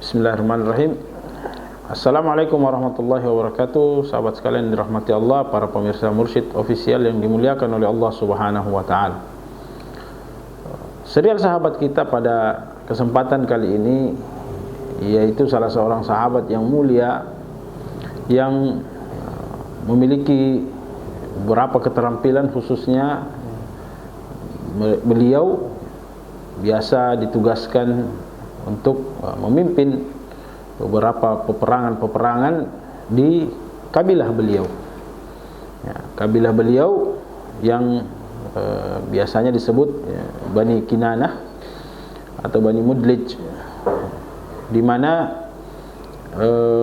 Bismillahirrahmanirrahim. Assalamualaikum warahmatullahi wabarakatuh. Sahabat sekalian dirahmati Allah, para pemirsa Mursyid Official yang dimuliakan oleh Allah Subhanahu wa taala. Serial sahabat kita pada kesempatan kali ini yaitu salah seorang sahabat yang mulia yang memiliki beberapa keterampilan, khususnya beliau biasa ditugaskan untuk memimpin beberapa peperangan-peperangan di kabilah beliau. Kabilah beliau yang biasanya disebut Bani Kinanah atau Bani Mudlij, di mana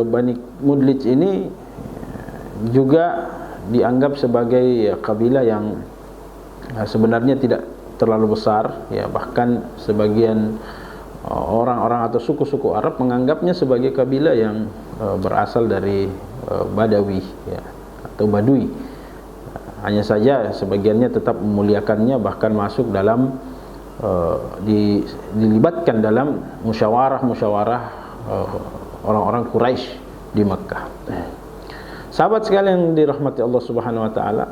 Bani Mudlij ini juga dianggap sebagai kabilah yang sebenarnya tidak terlalu besar, bahkan sebagian orang-orang atau suku-suku Arab menganggapnya sebagai kabilah yang berasal dari Badawi atau Badui. Hanya saja sebagiannya tetap memuliakannya, bahkan masuk dalam dilibatkan dalam musyawarah orang-orang Quraisy di Mekkah. Sahabat sekalian yang dirahmati Allah Subhanahu wa taala,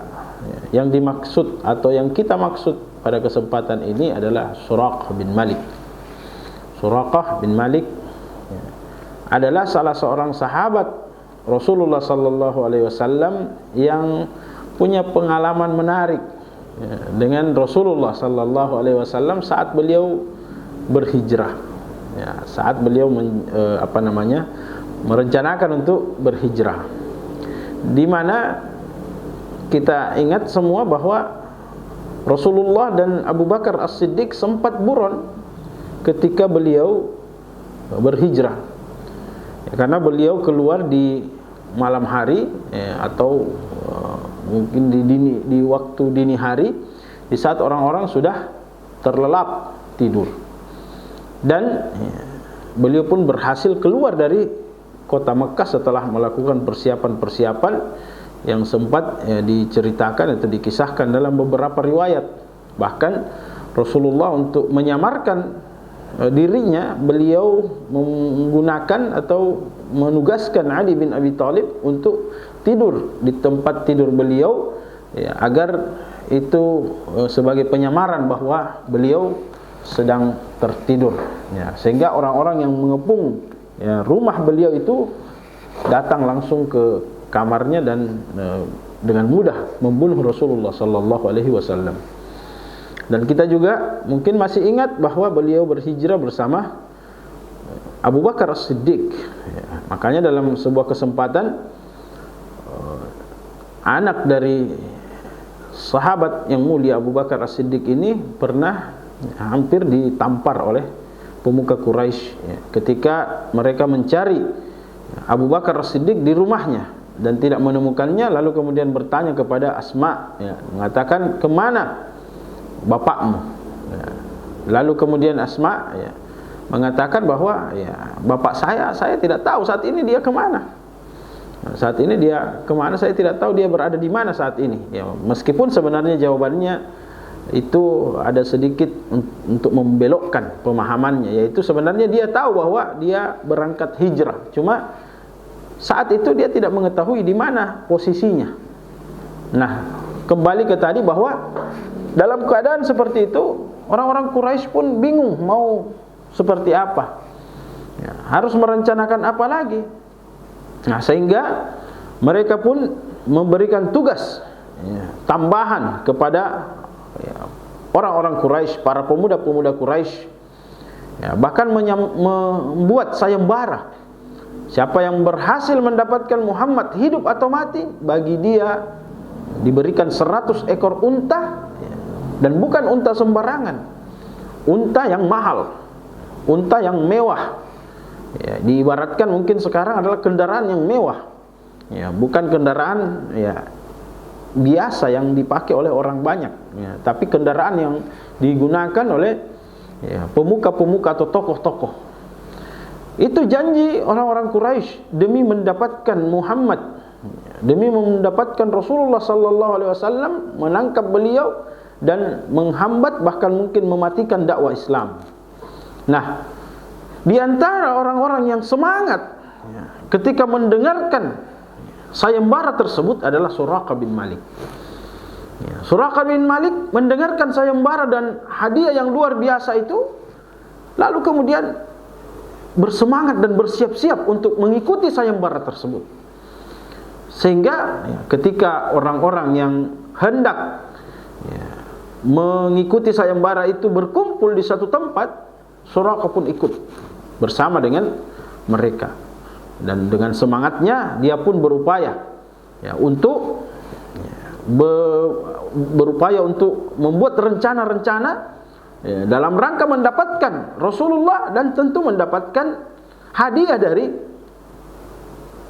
yang dimaksud atau yang kita maksud pada kesempatan ini adalah Suraqah bin Malik. Suraqah bin Malik adalah salah seorang sahabat Rasulullah sallallahu alaihi wasallam yang punya pengalaman menarik dengan Rasulullah sallallahu alaihi wasallam saat beliau berhijrah. Saat beliau merencanakan untuk berhijrah. Di mana kita ingat semua bahwa Rasulullah dan Abu Bakar As-Siddiq sempat buron ketika beliau berhijrah, karena beliau keluar di malam hari atau mungkin di waktu dini hari, di saat orang-orang sudah terlelap tidur, dan beliau pun berhasil keluar dari kota Mekkah setelah melakukan persiapan-persiapan yang sempat diceritakan atau dikisahkan dalam beberapa riwayat. Bahkan Rasulullah untuk menyamarkan dirinya, beliau menggunakan atau menugaskan Ali bin Abi Thalib untuk tidur di tempat tidur beliau, agar itu sebagai penyamaran bahwa beliau sedang tertidur, sehingga orang-orang yang mengepung rumah beliau itu datang langsung ke kamarnya dan dengan mudah membunuh Rasulullah sallallahu alaihi wasallam. Dan kita juga mungkin masih ingat bahwa beliau berhijrah bersama Abu Bakar As-Siddiq. Makanya dalam sebuah kesempatan anak dari sahabat yang mulia Abu Bakar As-Siddiq ini pernah hampir ditampar oleh pemuka Quraisy ketika mereka mencari Abu Bakar As-Siddiq di rumahnya dan tidak menemukannya, lalu kemudian bertanya kepada Asma, mengatakan, "Kemana bapakmu?" Lalu kemudian Asma mengatakan bahwa bapak saya tidak tahu saat ini dia kemana. Saat ini dia kemana saya tidak tahu, dia berada di mana saat ini. Meskipun sebenarnya jawabannya itu ada sedikit untuk membelokkan pemahamannya, yaitu sebenarnya dia tahu bahwa dia berangkat hijrah, cuma saat itu dia tidak mengetahui di mana posisinya. Nah, kembali ke tadi bahwa dalam keadaan seperti itu, orang-orang Quraisy pun bingung mau seperti apa, harus merencanakan apa lagi. Nah, sehingga mereka pun memberikan tugas tambahan kepada orang-orang Quraisy, para pemuda-pemuda Quraisy, bahkan membuat sayembara. Siapa yang berhasil mendapatkan Muhammad hidup atau mati, bagi dia diberikan 100 ekor unta. Dan bukan unta sembarangan, unta yang mahal, unta yang mewah. Diibaratkan mungkin sekarang adalah kendaraan yang mewah, bukan kendaraan biasa yang dipakai oleh orang banyak, tapi kendaraan yang digunakan oleh pemuka-pemuka atau tokoh-tokoh. Itu janji orang-orang Quraisy demi mendapatkan Muhammad, demi mendapatkan Rasulullah sallallahu alaihi wasallam, menangkap beliau dan menghambat bahkan mungkin mematikan dakwah Islam. Nah, Di antara orang-orang yang semangat ketika mendengarkan sayembara tersebut adalah Suraqah bin Malik. Suraqah bin Malik mendengarkan sayembara dan hadiah yang luar biasa itu, lalu kemudian bersemangat dan bersiap-siap untuk mengikuti sayembara tersebut. Sehingga ketika orang-orang yang hendak mengikuti sayembara itu berkumpul di satu tempat, Suraqah pun ikut bersama dengan mereka, dan dengan semangatnya dia pun berupaya untuk membuat rencana-rencana dalam rangka mendapatkan Rasulullah dan tentu mendapatkan hadiah dari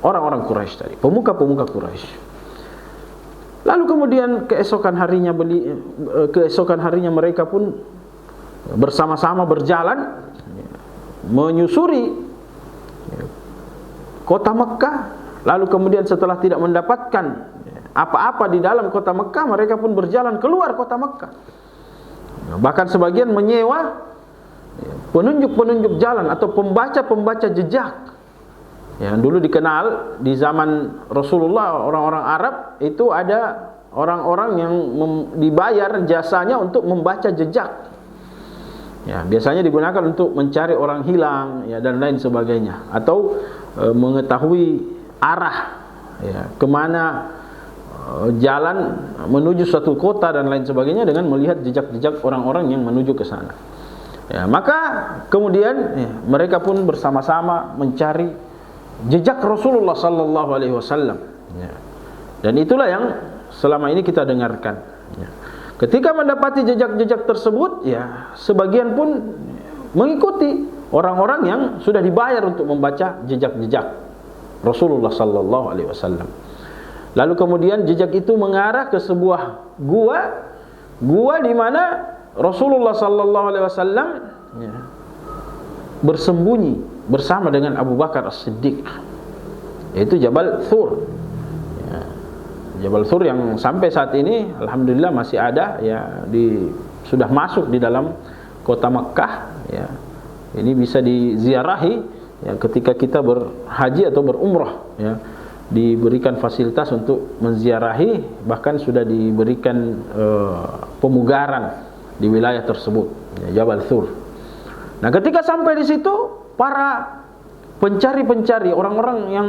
orang-orang Quraisy tadi, pemuka-pemuka Quraisy. Lalu kemudian keesokan harinya mereka pun bersama-sama berjalan menyusuri kota Mekkah. Lalu kemudian setelah tidak mendapatkan apa-apa di dalam kota Mekkah, mereka pun berjalan keluar kota Mekkah. Bahkan sebagian menyewa penunjuk-penunjuk jalan atau pembaca-pembaca jejak. Yang dulu dikenal di zaman Rasulullah, orang-orang Arab itu ada orang-orang yang dibayar jasanya untuk membaca jejak. Biasanya digunakan untuk mencari orang hilang dan lain sebagainya, atau mengetahui arah kemana jalan menuju suatu kota dan lain sebagainya dengan melihat jejak-jejak orang-orang yang menuju ke sana. Maka kemudian mereka pun bersama-sama mencari jejak Rasulullah sallallahu alaihi wasallam. Dan itulah yang selama ini kita dengarkan. Ketika mendapati jejak-jejak tersebut, sebagian pun mengikuti orang-orang yang sudah dibayar untuk membaca jejak-jejak Rasulullah sallallahu alaihi wasallam. Lalu kemudian jejak itu mengarah ke sebuah gua di mana Rasulullah sallallahu alaihi wasallam bersembunyi bersama dengan Abu Bakar As-Siddiq, yaitu Jabal Thur. Jabal Thur yang sampai saat ini alhamdulillah masih ada, sudah masuk di dalam kota Mekkah. Ini bisa diziarahi ketika kita berhaji atau berumrah. Diberikan fasilitas untuk menziarahi, bahkan sudah diberikan pemugaran di wilayah tersebut, Jabal Thur. Nah, ketika sampai di situ, para pencari-pencari, orang-orang yang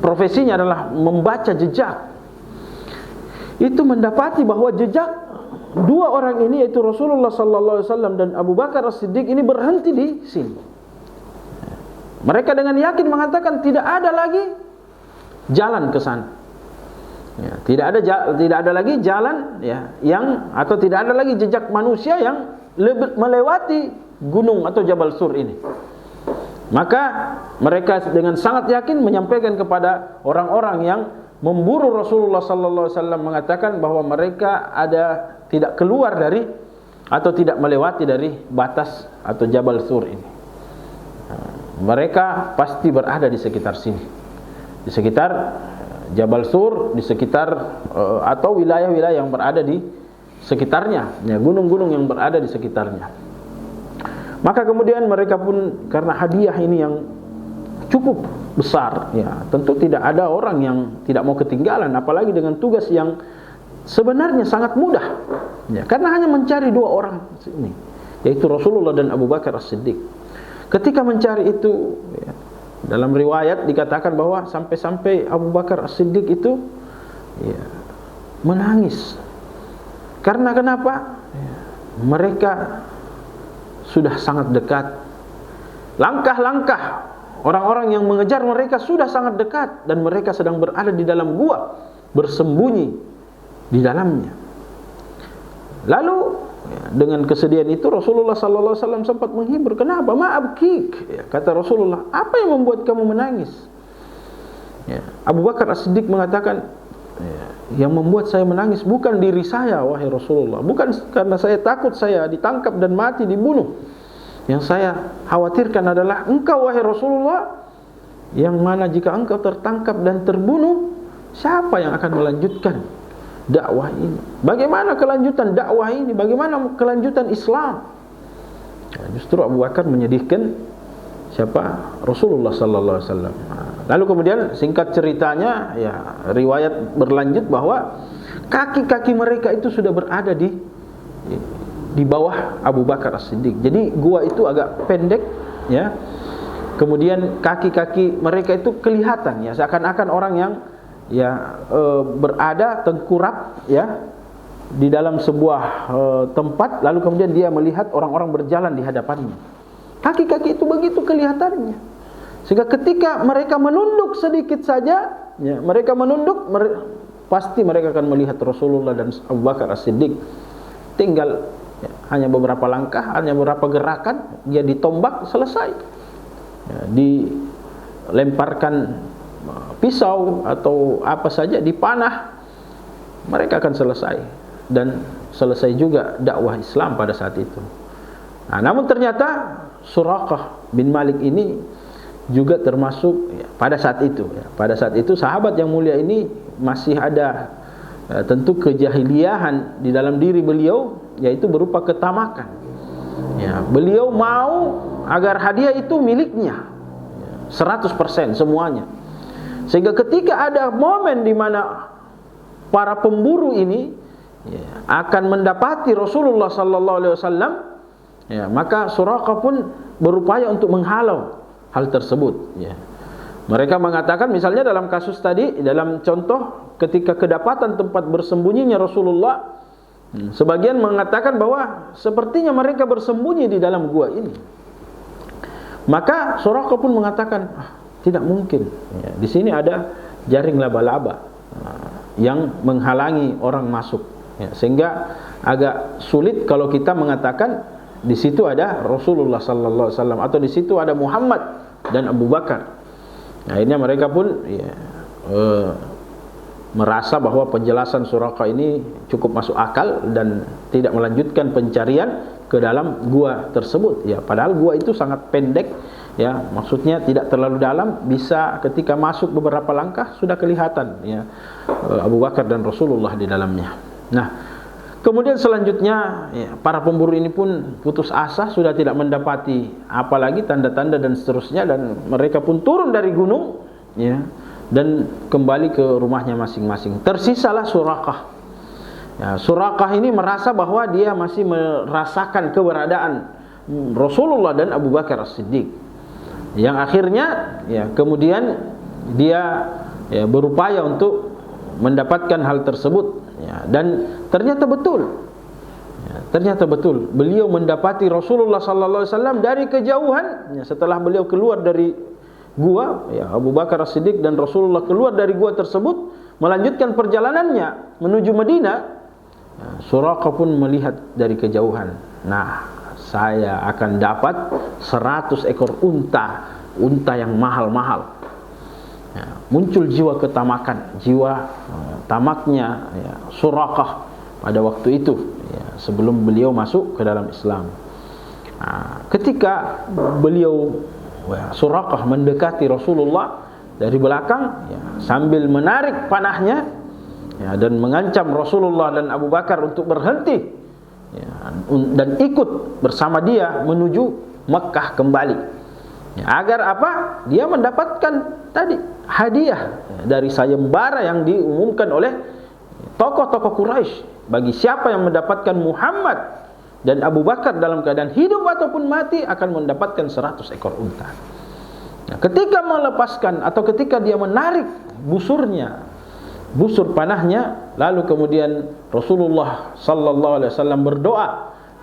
profesinya adalah membaca jejak, itu mendapati bahwa jejak dua orang ini, yaitu Rasulullah sallallahu alaihi wasallam dan Abu Bakar As-Siddiq, ini berhenti di sini. Mereka dengan yakin mengatakan tidak ada lagi jalan ke sana. Tidak ada lagi jalan atau tidak ada lagi jejak manusia yang melewati gunung atau Jabal Thur ini. Maka mereka dengan sangat yakin menyampaikan kepada orang-orang yang memburu Rasulullah sallallahu alaihi wasallam, mengatakan bahwa mereka tidak keluar dari atau tidak melewati dari batas atau Jabal Thur ini. Mereka pasti berada di sekitar sini, di sekitar Jabal Thur, di sekitar atau wilayah-wilayah yang berada di sekitarnya, gunung-gunung yang berada di sekitarnya. Maka kemudian mereka pun, karena hadiah ini yang cukup besar, tentu tidak ada orang yang tidak mau ketinggalan, apalagi dengan tugas yang sebenarnya sangat mudah, karena hanya mencari dua orang ini, yaitu Rasulullah dan Abu Bakar As-Siddiq. Ketika mencari itu, dalam riwayat dikatakan bahwa sampai-sampai Abu Bakar As-Siddiq itu menangis. Karena kenapa? Mereka sudah sangat dekat. Langkah-langkah orang-orang yang mengejar mereka sudah sangat dekat, dan mereka sedang berada di dalam gua, bersembunyi di dalamnya. Lalu dengan kesedihan itu Rasulullah sallallahu alaihi wasallam sempat menghibur. Kenapa? Ma'abkik, kata Rasulullah, apa yang membuat kamu menangis? Abu Bakar As-Siddiq mengatakan, yang membuat saya menangis bukan diri saya, wahai Rasulullah, bukan karena saya takut saya ditangkap dan mati, dibunuh. Yang saya khawatirkan adalah engkau, wahai Rasulullah, yang mana jika engkau tertangkap dan terbunuh, siapa yang akan melanjutkan dakwah ini? Bagaimana kelanjutan dakwah ini? Bagaimana kelanjutan Islam? justru Abu Bakar menyedihkan siapa? Rasulullah sallallahu alaihi wasallam. Lalu kemudian singkat ceritanya, ya riwayat berlanjut bahwa kaki-kaki mereka itu sudah berada di bawah Abu Bakar As-Siddiq. Jadi gua itu agak pendek, ya. Kemudian kaki-kaki mereka itu kelihatan, ya, seakan-akan orang yang berada tengkurap, ya, di dalam sebuah tempat, lalu kemudian dia melihat orang-orang berjalan di hadapannya. Kaki-kaki itu begitu kelihatannya, sehingga ketika mereka menunduk sedikit saja, ya, mereka menunduk, pasti mereka akan melihat Rasulullah dan Abu Bakar As-Siddiq. Tinggal hanya beberapa langkah, hanya beberapa gerakan, dia ditombak, selesai. Ya, dilemparkan pisau atau apa saja, dipanah, mereka akan selesai. Dan selesai juga dakwah Islam pada saat itu. Nah, namun ternyata Suraqah bin Malik ini juga termasuk, ya, pada saat itu, ya, pada saat itu sahabat yang mulia ini masih ada tentu kejahiliahan di dalam diri beliau, yaitu berupa ketamakan. Ya, beliau mau agar hadiah itu miliknya 100% semuanya. Sehingga ketika ada momen di mana para pemburu ini, ya, akan mendapati Rasulullah sallallahu alaihi wasallam, ya, maka Suraqah pun berupaya untuk menghalau hal tersebut, ya. Mereka mengatakan, misalnya dalam kasus tadi, dalam contoh ketika kedapatan tempat bersembunyinya Rasulullah, sebagian mengatakan bahwa sepertinya mereka bersembunyi di dalam gua ini. Maka Suraqah pun mengatakan, tidak mungkin, ya, di sini ada jaring laba-laba yang menghalangi orang masuk, ya, sehingga agak sulit kalau kita mengatakan di situ ada Rasulullah sallallahu alaihi wasallam atau di situ ada Muhammad dan Abu Bakar. Akhirnya mereka pun, ya, merasa bahwa penjelasan Suraqah ini cukup masuk akal dan tidak melanjutkan pencarian ke dalam gua tersebut, ya, padahal gua itu sangat pendek, ya, maksudnya tidak terlalu dalam, bisa ketika masuk beberapa langkah sudah kelihatan, ya, Abu Bakar dan Rasulullah di dalamnya. Nah, kemudian selanjutnya, ya, para pemburu ini pun putus asa, sudah tidak mendapati apalagi tanda-tanda dan seterusnya, dan mereka pun turun dari gunung, ya, dan kembali ke rumahnya masing-masing. Tersisalah Suraqah. Ya, Suraqah ini merasa bahwa dia masih merasakan keberadaan Rasulullah dan Abu Bakar As-Siddiq, yang akhirnya, ya, kemudian dia, ya, berupaya untuk mendapatkan hal tersebut, ya, dan ternyata betul, ya, ternyata betul beliau mendapati Rasulullah sallallahu alaihi wasallam dari kejauhan, ya, setelah beliau keluar dari gua, ya, Abu Bakar As-Siddiq dan Rasulullah keluar dari gua tersebut melanjutkan perjalanannya menuju Madinah. Ya, Suraqah pun melihat dari kejauhan, nah, saya akan dapat 100 ekor unta yang mahal-mahal. Ya, muncul jiwa ketamakan, jiwa tamaknya, ya, Suraqah pada waktu itu, ya, sebelum beliau masuk ke dalam Islam. Nah, ketika beliau, ya, Suraqah mendekati Rasulullah dari belakang, ya, sambil menarik panahnya, ya, dan mengancam Rasulullah dan Abu Bakar untuk berhenti, ya, dan ikut bersama dia menuju Mekah kembali, ya, agar apa? Dia mendapatkan tadi hadiah dari sayembara yang diumumkan oleh tokoh-tokoh Quraisy. Bagi siapa yang mendapatkan Muhammad dan Abu Bakar dalam keadaan hidup ataupun mati akan mendapatkan 100 ekor unta. Nah, ketika melepaskan atau ketika dia menarik busur panahnya, lalu kemudian Rasulullah sallallahu alaihi wasallam berdoa,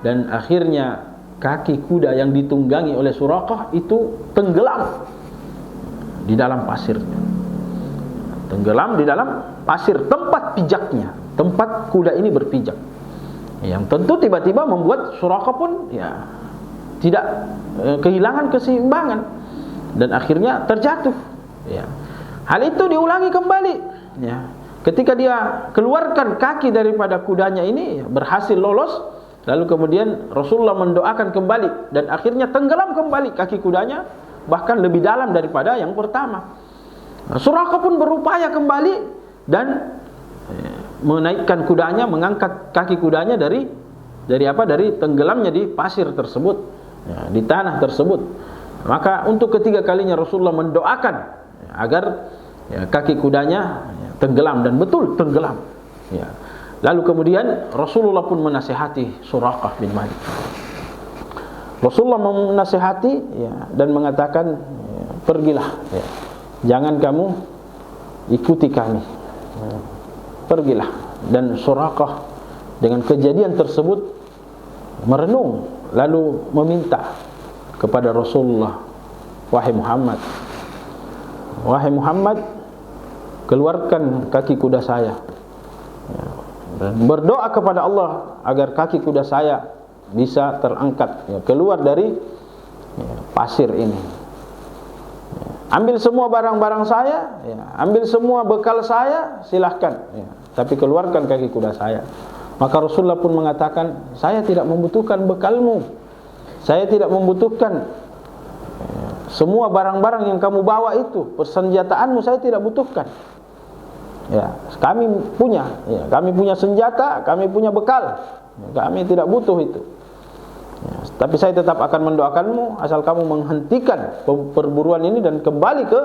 dan akhirnya kaki kuda yang ditunggangi oleh Suraqah itu tenggelam di dalam pasirnya. Tenggelam di dalam pasir tempat pijaknya, tempat kuda ini berpijak. Yang tentu tiba-tiba membuat Suraqah pun, ya, tidak kehilangan keseimbangan dan akhirnya terjatuh, ya. Hal itu diulangi kembali, ya. Ketika dia keluarkan kaki daripada kudanya ini, ya, berhasil lolos, lalu kemudian Rasulullah mendoakan kembali dan akhirnya tenggelam kembali kaki kudanya, bahkan lebih dalam daripada yang pertama. Suraqah pun berupaya kembali dan menaikkan kudanya, mengangkat kaki kudanya dari tenggelamnya di pasir tersebut. ya, di tanah tersebut. Maka untuk ketiga kalinya Rasulullah mendoakan ya, agar ya, kaki kudanya ya, tenggelam, dan betul tenggelam. Ya. Lalu kemudian Rasulullah pun menasihati Suraqah bin Malik. Rasulullah menasihati ya, dan mengatakan ya, pergilah, ya, jangan kamu ikuti kami, ya, pergilah. Dan Suraqah dengan kejadian tersebut merenung, lalu meminta kepada Rasulullah, wahai Muhammad, keluarkan kaki kuda saya, ya, dan berdoa kepada Allah agar kaki kuda saya bisa terangkat ya, keluar dari ya, pasir ini. Ya, ambil semua barang-barang saya, ya, ambil semua bekal saya, silahkan, ya, tapi keluarkan kaki kuda saya. Maka Rasulullah pun mengatakan, saya tidak membutuhkan bekalmu, saya tidak membutuhkan ya, semua barang-barang yang kamu bawa itu, persenjataanmu saya tidak butuhkan. Ya, kami punya senjata, kami punya bekal, kami tidak butuh itu. Ya, tapi saya tetap akan mendoakanmu asal kamu menghentikan perburuan ini dan kembali ke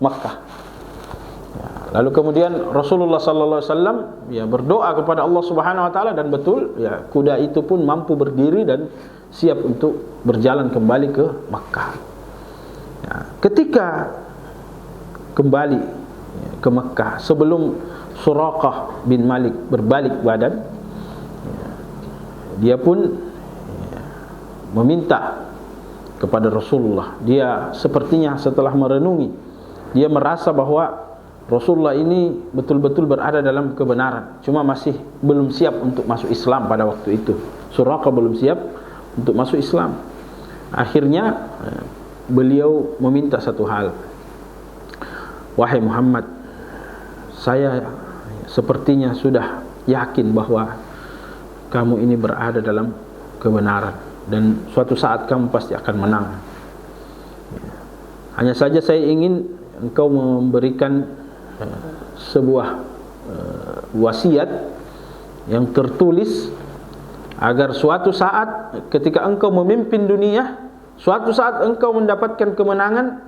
Makkah. Ya, lalu kemudian Rasulullah sallallahu alaihi wasallam ya berdoa kepada Allah Subhanahu wa taala, dan betul ya kuda itu pun mampu berdiri dan siap untuk berjalan kembali ke Makkah. Ya, ketika kembali ya, ke Makkah, sebelum Suraqah bin Malik berbalik badan, ya, dia pun ya, meminta kepada Rasulullah. Dia sepertinya setelah merenungi, dia merasa bahwa Rasulullah ini betul-betul berada dalam kebenaran, cuma masih belum siap untuk masuk Islam pada waktu itu. Suraqah belum siap untuk masuk Islam. Akhirnya beliau meminta satu hal, wahai Muhammad, saya sepertinya sudah yakin bahwa kamu ini berada dalam kebenaran, dan suatu saat kamu pasti akan menang. Hanya saja saya ingin engkau memberikan sebuah wasiat yang tertulis, agar suatu saat ketika engkau memimpin dunia, suatu saat engkau mendapatkan kemenangan,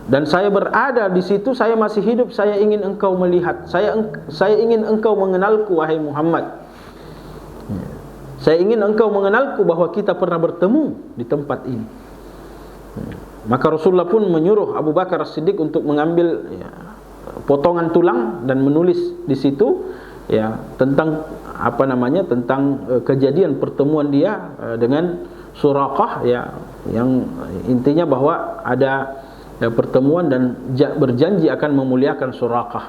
dan saya berada di situ, saya masih hidup, saya ingin engkau melihat, saya ingin engkau mengenalku, wahai Muhammad. Saya ingin engkau mengenalku bahwa kita pernah bertemu di tempat ini. Maka Rasulullah pun menyuruh Abu Bakar As-Siddiq untuk mengambil ya, potongan tulang dan menulis di situ ya tentang tentang kejadian pertemuan dia dengan Suraqah ya, yang intinya bahwa ada ya, pertemuan dan berjanji akan memuliakan Suraqah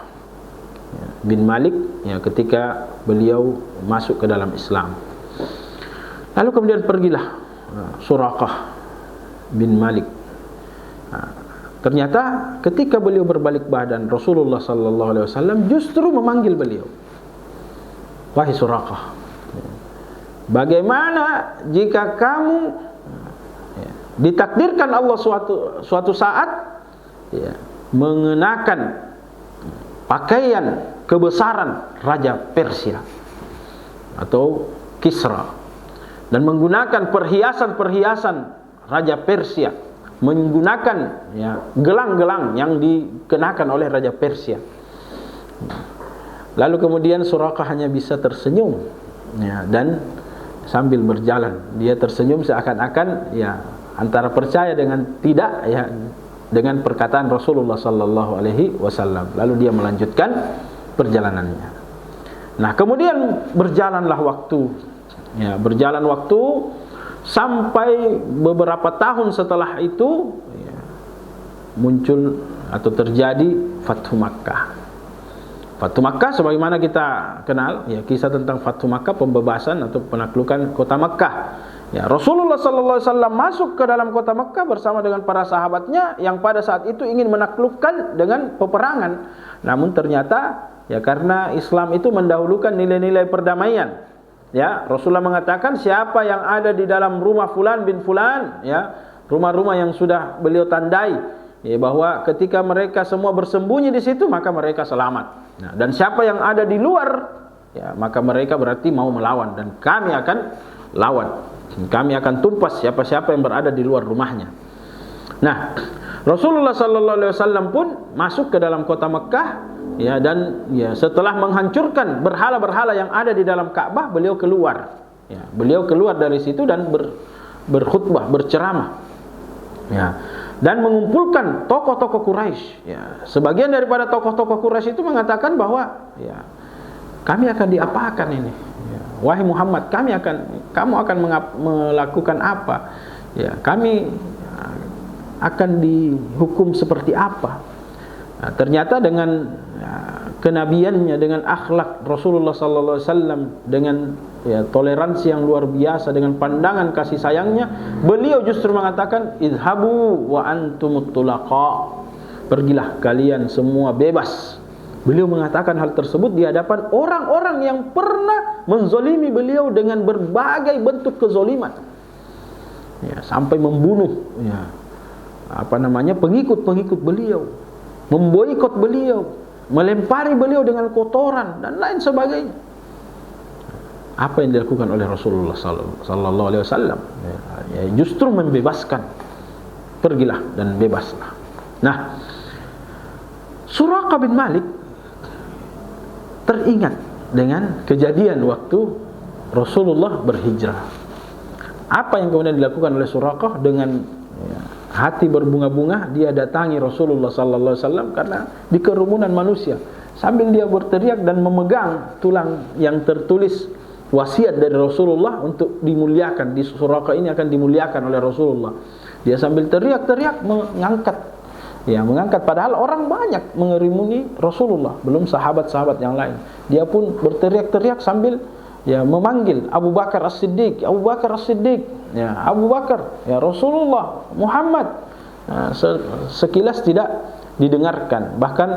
ya, bin Malik ya, ketika beliau masuk ke dalam Islam. Lalu kemudian pergilah Suraqah bin Malik. Ternyata ketika beliau berbalik badan, Rasulullah sallallahu alaihi wasallam justru memanggil beliau, wahai Suraqah, bagaimana jika kamu ditakdirkan Allah suatu saat ya, mengenakan pakaian kebesaran Raja Persia atau Kisra, dan menggunakan perhiasan-perhiasan Raja Persia, menggunakan ya, gelang-gelang yang dikenakan oleh Raja Persia. Lalu kemudian Suraqah hanya bisa tersenyum ya, dan sambil berjalan dia tersenyum seakan-akan ya antara percaya dengan tidak ya dengan perkataan Rasulullah sallallahu alaihi wasallam. Lalu dia melanjutkan perjalanannya. Nah, kemudian berjalanlah waktu. Ya, berjalan waktu sampai beberapa tahun setelah itu ya, muncul atau terjadi Fathu Makkah. Fathu Makkah sebagaimana kita kenal ya, kisah tentang Fathu Makkah, pembebasan atau penaklukan kota Makkah. Ya, Rasulullah sallallahu alaihi wasallam masuk ke dalam kota Makkah bersama dengan para sahabatnya yang pada saat itu ingin menaklukkan dengan peperangan. Namun ternyata ya karena Islam itu mendahulukan nilai-nilai perdamaian. Ya, Rasulullah mengatakan siapa yang ada di dalam rumah fulan bin fulan ya, rumah-rumah yang sudah beliau tandai ya, bahwa ketika mereka semua bersembunyi di situ maka mereka selamat. Nah, dan siapa yang ada di luar ya, maka mereka berarti mau melawan dan kami akan lawan. kami akan tumpas siapa-siapa yang berada di luar rumahnya. Nah, Rasulullah sallallahu alaihi wasallam pun masuk ke dalam kota Mekah, ya, dan ya setelah menghancurkan berhala-berhala yang ada di dalam Ka'bah, beliau keluar. Ya, beliau keluar dari situ dan berkhutbah, berceramah. Ya, dan mengumpulkan tokoh-tokoh Quraisy. Ya, sebagian daripada tokoh-tokoh Quraisy itu mengatakan bahwa ya, kami akan diapakan ini? Ya, wahai Muhammad, kamu akan melakukan apa? Ya, kami akan dihukum seperti apa? Nah, ternyata dengan kenabiannya, dengan akhlak Rasulullah sallallahu alaihi wasallam, dengan ya, toleransi yang luar biasa, dengan pandangan kasih sayangnya, beliau justru mengatakan, idhabu wa antumut tulaqa, pergilah kalian semua bebas. Beliau mengatakan hal tersebut di hadapan orang-orang yang pernah menzolimi beliau dengan berbagai bentuk kezoliman, ya, sampai membunuh ya, pengikut-pengikut beliau, memboikot beliau, melempari beliau dengan kotoran dan lain sebagainya. Apa yang dilakukan oleh Rasulullah sallallahu alaihi wasallam? Ya, justru membebaskan. Pergilah dan bebaslah. Nah, Suraqah bin Malik teringat dengan kejadian waktu Rasulullah berhijrah. Apa yang kemudian dilakukan oleh Suraqah? Dengan ya, hati berbunga-bunga dia datangi Rasulullah sallallahu alaihi wasallam karena di kerumunan manusia, sambil dia berteriak dan memegang tulang yang tertulis wasiat dari Rasulullah untuk dimuliakan. Di Suraqah ini akan dimuliakan oleh Rasulullah. Dia sambil teriak-teriak mengangkat, padahal orang banyak mengerumuni Rasulullah, belum sahabat-sahabat yang lain. Dia pun berteriak-teriak sambil ya memanggil Abu Bakar As-Siddiq, Abu Bakar As-Siddiq, ya Abu Bakar, ya Rasulullah, Muhammad. Nah, sekilas tidak didengarkan. Bahkan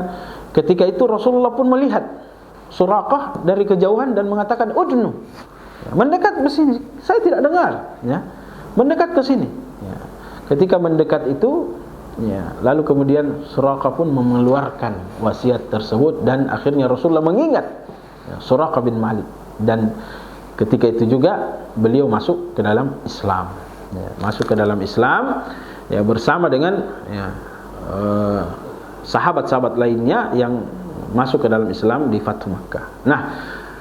ketika itu Rasulullah pun melihat Suraqah dari kejauhan dan mengatakan, udnu, ya, mendekat ke sini, saya tidak dengar, ya, mendekat ke sini. Ya. Ketika mendekat itu, ya, lalu kemudian Suraqah pun mengeluarkan wasiat tersebut dan akhirnya Rasulullah mengingat ya, Suraqah bin Malik, dan ketika itu juga beliau masuk ke dalam Islam, ya, masuk ke dalam Islam, ya, bersama dengan ya, sahabat-sahabat lainnya yang masuk ke dalam Islam di Fathu Makkah. Nah,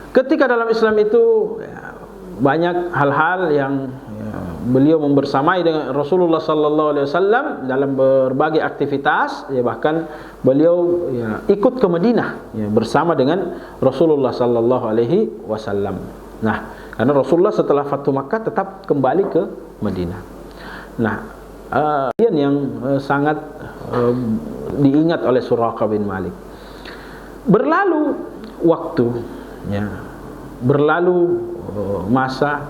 ketika dalam Islam itu ya, banyak hal-hal yang ya, beliau membersamai dengan Rasulullah sallallahu alaihi wasallam dalam berbagai aktivitas, ya, bahkan beliau ya, ikut ke Madinah ya, bersama dengan Rasulullah sallallahu alaihi wasallam. Nah, karena Rasulullah setelah Fathu Makkah tetap kembali ke Madinah. Nah, yang sangat diingat oleh Suraqah bin Malik. Berlalu waktu, ya, berlalu masa,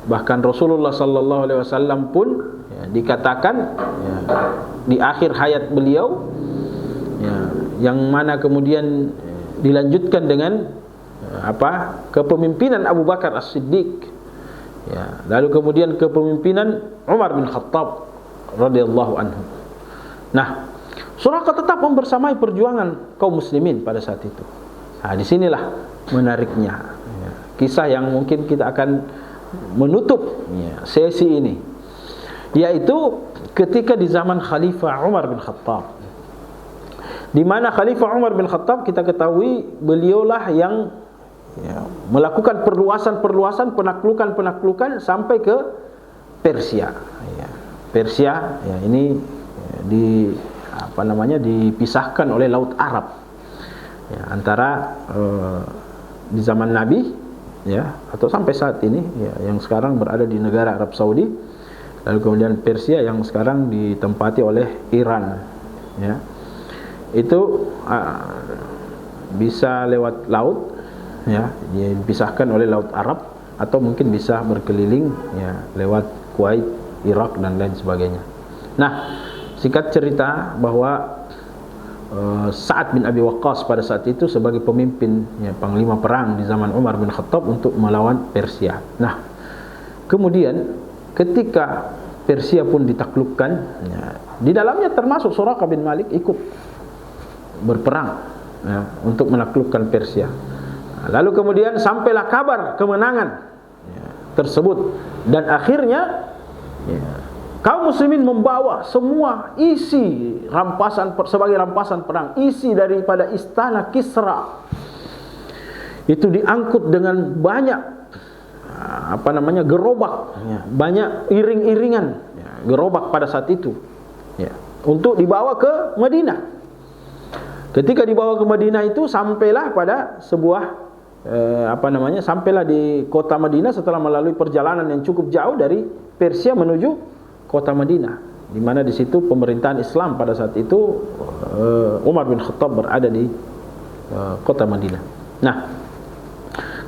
bahkan Rasulullah sallallahu alaihi wasallam pun ya, dikatakan ya, di akhir hayat beliau, ya, yang mana kemudian dilanjutkan dengan kepemimpinan Abu Bakar As-Siddiq, ya, lalu kemudian kepemimpinan Umar bin Khattab radhiyallahu anhu. Nah, Suraqah tetap membersamai perjuangan kaum muslimin pada saat itu. Nah, disinilah menariknya ya, kisah yang mungkin kita akan menutup ya, sesi ini, yaitu ketika di zaman Khalifah Umar bin Khattab, di mana Khalifah Umar bin Khattab kita ketahui beliaulah yang ya, melakukan perluasan-perluasan, penaklukan sampai ke Persia. Ya, Persia ya, ini ya, dipisahkan oleh Laut Arab ya, antara di zaman Nabi ya, atau sampai saat ini ya, yang sekarang berada di negara Arab Saudi, lalu kemudian Persia yang sekarang ditempati oleh Iran ya. Itu bisa lewat laut ya, dipisahkan oleh Laut Arab, atau mungkin bisa berkeliling ya, lewat Kuwait, Irak dan lain sebagainya. Nah, singkat cerita bahwa Sa'ad bin Abi Waqqas pada saat itu sebagai pemimpin ya, panglima perang di zaman Umar bin Khattab untuk melawan Persia. Nah, kemudian ketika Persia pun ditaklukkan ya, di dalamnya termasuk Suraqah bin Malik ikut berperang ya, untuk menaklukkan Persia. Lalu kemudian sampailah kabar kemenangan ya, tersebut Dan akhirnya kaum muslimin membawa semua isi rampasan sebagai rampasan perang, isi daripada istana Kisra itu diangkut dengan banyak gerobak, banyak iring-iringan gerobak pada saat itu, untuk dibawa ke Madinah. Ketika dibawa ke Madinah itu sampailah pada sebuah sampailah di kota Madinah setelah melalui perjalanan yang cukup jauh dari Persia menuju kota Madinah, di mana di situ pemerintahan Islam pada saat itu Umar bin Khattab berada di kota Madinah. Nah,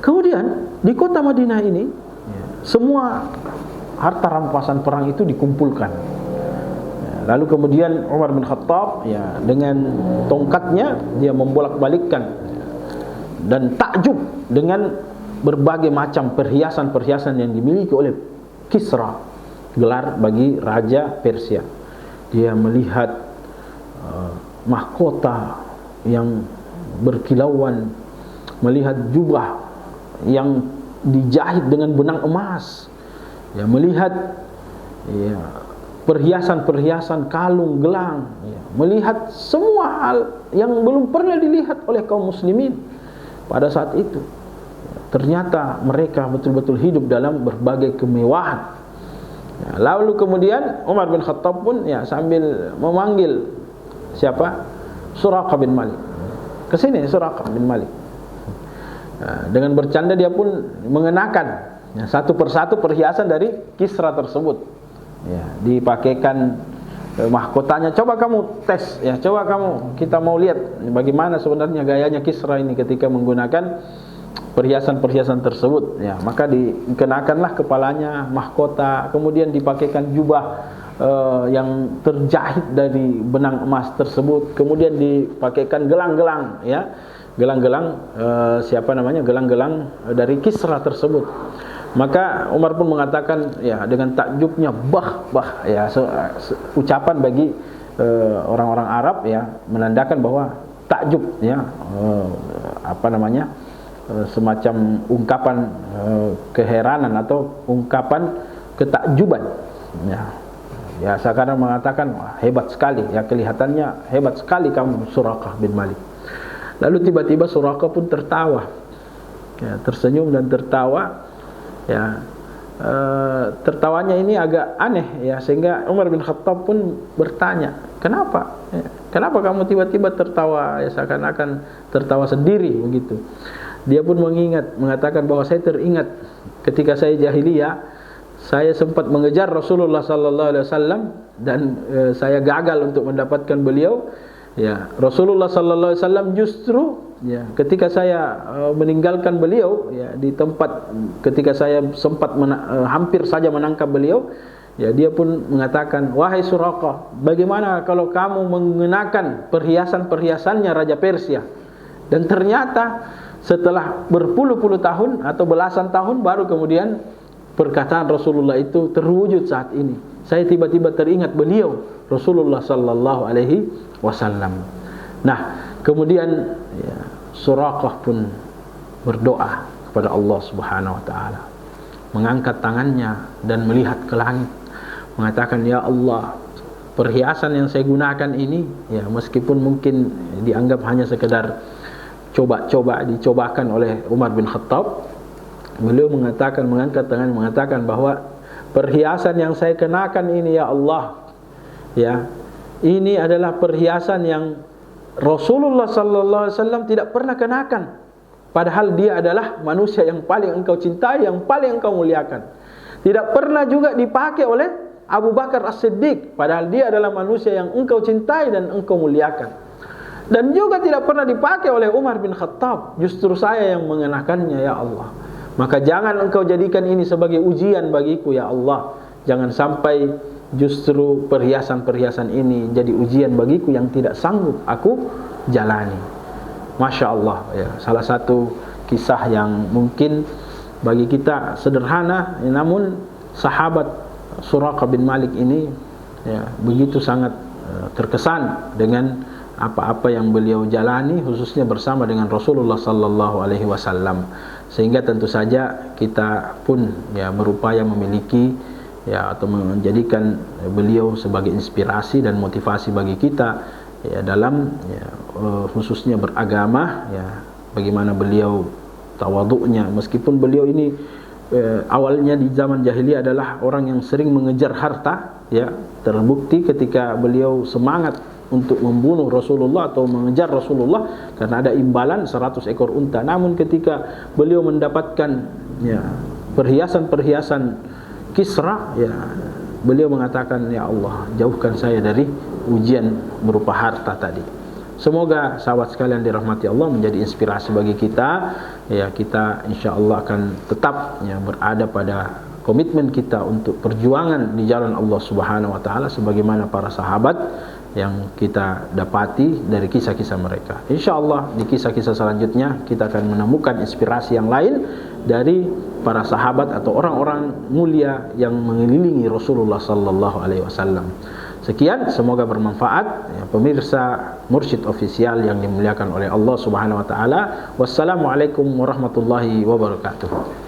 kemudian di kota Madinah ini semua harta rampasan perang itu dikumpulkan. Lalu kemudian Umar bin Khattab dengan tongkatnya dia membolak-balikkan dan takjub dengan berbagai macam perhiasan-perhiasan yang dimiliki oleh Kisra, gelar bagi raja Persia. Dia melihat mahkota yang berkilauan, melihat jubah yang dijahit dengan benang emas, melihat perhiasan-perhiasan, kalung, gelang, melihat semua hal yang belum pernah dilihat oleh kaum muslimin pada saat itu. Ternyata mereka betul-betul hidup dalam berbagai kemewahan. Lalu kemudian Umar bin Khattab pun sambil memanggil siapa? Suraqah bin Malik. Kesini Suraqah bin Malik. Dengan bercanda dia pun mengenakan satu persatu perhiasan dari Kisra tersebut. Dipakaikan mahkotanya. Coba kamu tes, coba kamu, kita mau lihat bagaimana sebenarnya gayanya Kisra ini ketika menggunakan perhiasan-perhiasan tersebut. Maka dikenakanlah kepalanya mahkota, kemudian dipakaikan jubah yang terjahit dari benang emas tersebut, kemudian dipakaikan gelang-gelang, gelang-gelang gelang-gelang dari Kisra tersebut. Maka Umar pun mengatakan dengan takjubnya, ucapan bagi orang-orang Arab menandakan bahwa takjub, semacam ungkapan keheranan atau ungkapan ketakjuban. Sekarang mengatakan hebat sekali, kelihatannya hebat sekali kamu Suraqah bin Malik. Lalu tiba-tiba Suraqah pun tertawa, tersenyum dan tertawa. Tertawanya ini agak aneh, sehingga Umar bin Khattab pun bertanya, kenapa kamu tiba-tiba tertawa, seakan-akan tertawa sendiri begitu. Dia pun mengatakan bahwa saya teringat ketika saya jahiliyah, saya sempat mengejar Rasulullah sallallahu alaihi wasallam dan saya gagal untuk mendapatkan beliau. Rasulullah sallallahu alaihi wasallam justru ketika saya meninggalkan beliau di tempat, ketika saya sempat hampir saja menangkap beliau, dia pun mengatakan, wahai Suraqah, bagaimana kalau kamu mengenakan perhiasan-perhiasannya Raja Persia? Dan ternyata setelah berpuluh-puluh tahun atau belasan tahun baru kemudian perkataan Rasulullah itu terwujud saat ini. Saya tiba-tiba teringat beliau Rasulullah sallallahu alaihi wasallam. Nah, kemudian Suraqah pun berdoa kepada Allah Subhanahu wa taala, mengangkat tangannya dan melihat ke langit, mengatakan, ya Allah, perhiasan yang saya gunakan ini meskipun mungkin dianggap hanya sekedar dicobakan oleh Umar bin Khattab, beliau mengatakan, mengangkat tangan mengatakan bahwa perhiasan yang saya kenakan ini ya Allah, ini adalah perhiasan yang Rasulullah sallallahu alaihi wasallam tidak pernah kenakan, padahal dia adalah manusia yang paling engkau cintai, yang paling engkau muliakan. Tidak pernah juga dipakai oleh Abu Bakar As-Siddiq, padahal dia adalah manusia yang engkau cintai dan engkau muliakan. Dan juga tidak pernah dipakai oleh Umar bin Khattab, justru saya yang mengenakannya ya Allah. Maka jangan engkau jadikan ini sebagai ujian bagiku ya Allah. Jangan sampai justru perhiasan-perhiasan ini jadi ujian bagiku yang tidak sanggup aku jalani. Masya Allah, salah satu kisah yang mungkin bagi kita sederhana, namun sahabat Suraqah bin Malik ini begitu sangat terkesan dengan apa-apa yang beliau jalani, khususnya bersama dengan Rasulullah sallallahu alaihi wasallam. Sehingga tentu saja kita pun ya berupaya memiliki ya atau menjadikan beliau sebagai inspirasi dan motivasi bagi kita ya dalam ya, khususnya beragama ya, bagaimana beliau tawaduknya, meskipun beliau ini awalnya di zaman jahiliyah adalah orang yang sering mengejar harta ya, terbukti ketika beliau semangat untuk membunuh Rasulullah atau mengejar Rasulullah karena ada imbalan 100 ekor unta. Namun ketika beliau mendapatkan ya perhiasan-perhiasan Kisra ya, beliau mengatakan, ya Allah, jauhkan saya dari ujian berupa harta tadi. Semoga sahabat sekalian dirahmati Allah menjadi inspirasi bagi kita ya, kita insyaallah akan tetap ya berada pada komitmen kita untuk perjuangan di jalan Allah Subhanahu wa taala sebagaimana para sahabat yang kita dapati dari kisah-kisah mereka. Insyaallah di kisah-kisah selanjutnya kita akan menemukan inspirasi yang lain dari para sahabat atau orang-orang mulia yang mengelilingi Rasulullah sallallahu alaihi wasallam. Sekian, semoga bermanfaat ya, pemirsa Mursyid Official yang dimuliakan oleh Allah Subhanahu wa taala. Wassalamualaikum warahmatullahi wabarakatuh.